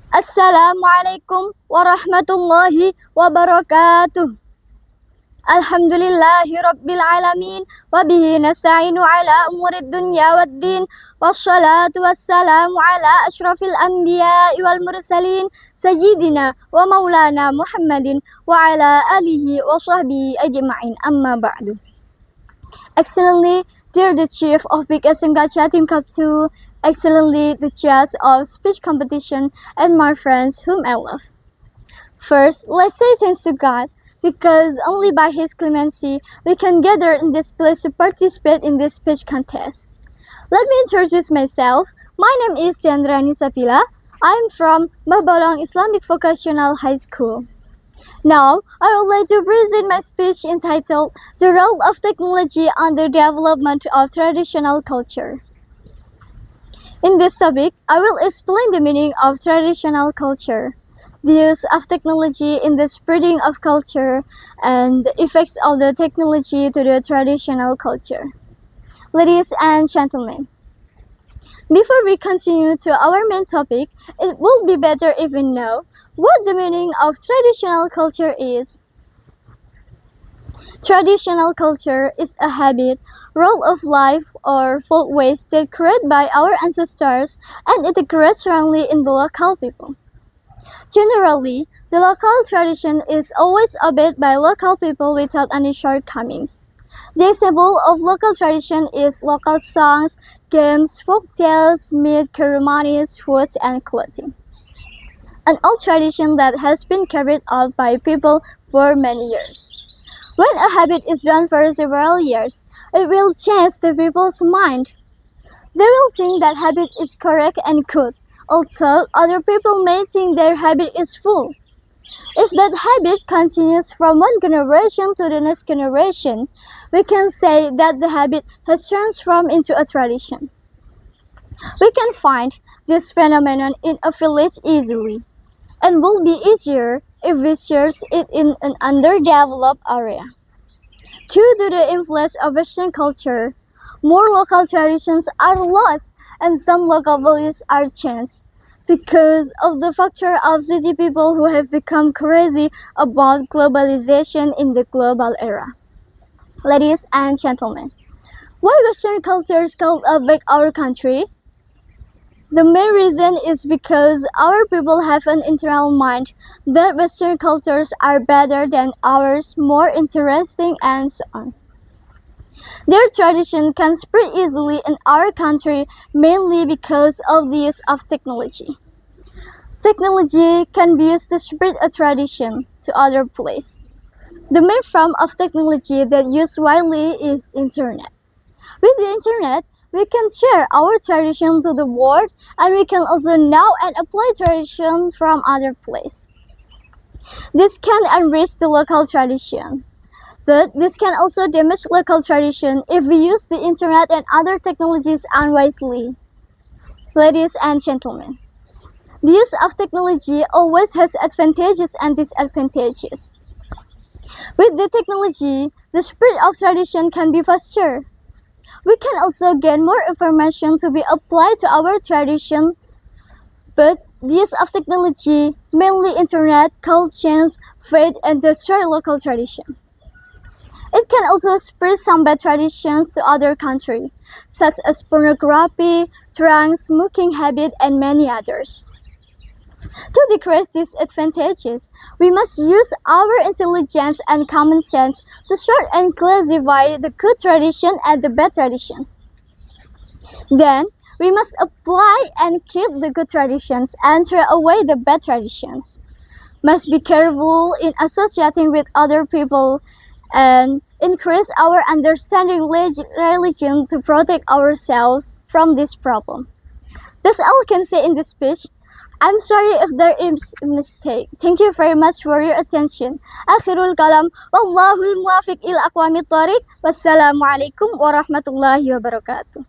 Assalamualaikum warahmatullahi wabarakatuh. Alhamdulillahi rabbil alamin wa bihi nasta'inu ala umurid dunya waddin wassalatu wassalamu ala ashrafil anbiya'i wal mursalin sayyidina wa maulana Muhammadin wa ala alihi wa sahbihi ajma'in amma ba'du. Excellently, dear the chief of Big Gacha Team Cup 2, excellently the judge of speech competition, and my friends whom I love. First, let's say thanks to God, because only by His clemency we can gather in this place to participate in this speech contest. Let me introduce myself. My name is Deandra. I'm from MBAH Bolong Islamic Vocational High School. Now, I would like to present my speech entitled The Role of Technology on the Development of Traditional Culture. In this topic, I will explain the meaning of traditional culture, the use of technology in the spreading of culture, and the effects of the technology to the traditional culture. Ladies and gentlemen, before we continue to our main topic, it would be better if we know what the meaning of traditional culture is. Traditional culture is a habit, role of life, or folk ways that created by our ancestors and integrate strongly in the local people. Generally, the local tradition is always obeyed by local people without any shortcomings. The example of local tradition is local songs, games, folk tales, myths, ceremonies, foods, and clothing. An old tradition that has been carried out by people for many years. When a habit is done for several years, it will change the people's mind. They will think that habit is correct and good, although other people may think their habit is full. If that habit continues from one generation to the next generation, we can say that the habit has transformed into a tradition. We can find this phenomenon in a village easily, and will be easier if we share it in an underdeveloped area. Due to the influence of Western culture, more local traditions are lost and some local values are changed because of the factor of city people who have become crazy about globalization in the global era. Ladies and gentlemen, why Western cultures called back our country? The main reason is because our people have an internal mind that Western cultures are better than ours, more interesting, and so on. Their tradition can spread easily in our country mainly because of the use of technology. Technology can be used to spread a tradition to other places. The main form of technology that used widely is internet. With the internet, we can share our tradition to the world, and we can also know and apply tradition from other places. This can enrich the local tradition, but this can also damage local tradition if we use the internet and other technologies unwisely. Ladies and gentlemen, the use of technology always has advantages and disadvantages. With the technology, the spread of tradition can be faster. We can also gain more information to be applied to our tradition, but the use of technology, mainly internet, can change, fade, and destroy local tradition. It can also spread some bad traditions to other countries, such as pornography, drunk, smoking habit, and many others. To decrease these advantages, we must use our intelligence and common sense to sort and classify the good tradition and the bad tradition. Then, we must apply and keep the good traditions and throw away the bad traditions. Must be careful in associating with other people and increase our understanding religion to protect ourselves from this problem. That's all I can say in this speech. I'm sorry if there is a mistake. Thank you very much for your attention. Akhirul kalam. Wallahul muwafiq ila aqwamit thariq. Wassalamualaikum warahmatullahi wabarakatuh.